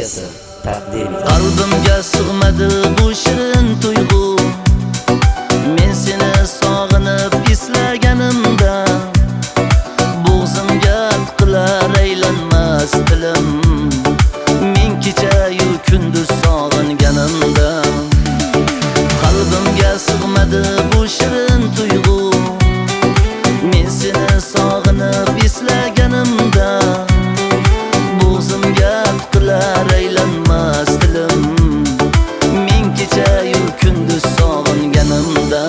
versiyasi taqdim etdi. Qalbimga sig'madi bu shirin tuyg'u, men seni sog'inib eslaganimda, bo'g'zimga tiqilar aylanmas dilim, men kecha-yu kunduz sog'inganimda. Qalbimga sig'madi bu shirin tuyg'u, men seni sog'inib eslaganimda, bo'g'zimga tiqilar aylanmas dilim, men kecha-yu kunduz sog'inganimda.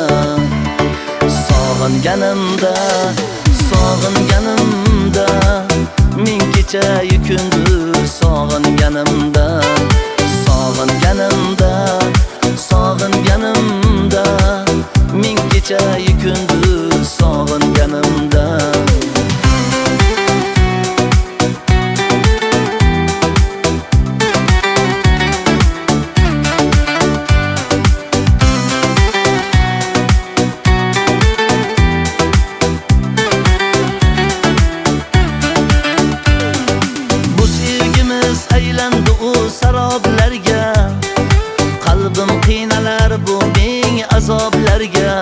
Sog'inganimda, men kecha-yu kunduz sog'inganimda. Sog'inganimda, men kecha-yu kunduz sog'inganimda. Aylandi u saroblarga, qalbim qiynalar bu ming azoblarga.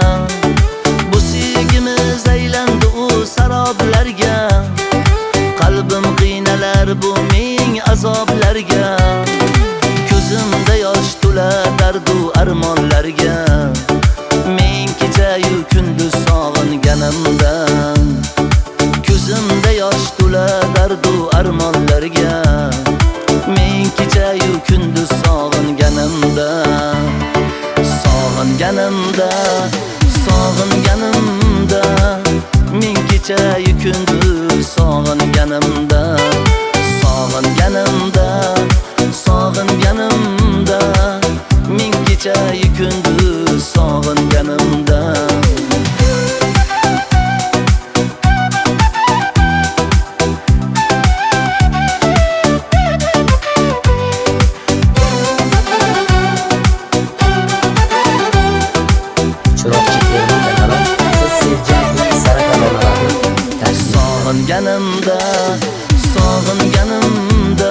Bu sevgimiz aylandi u saroblarga, qalbim qiynalar bu ming azoblarga. Ko'zimda yosh to'lar dardu armonlarga, men kecha-yu kunduz sog'inganimda. Ko'zimda yosh to'lar dardu armonlarga, men kecha-yu kunduz sog'inganimda. Men kecha-yu kunduz sog'inganimda. Men kecha-yu kunduz sog'inganimda. Sog'inganimda,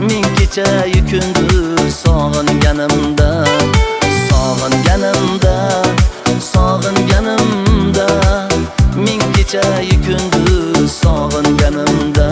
men kecha-yu kunduz sog'inganimda. Men kecha-yu kunduz sog'inganimda.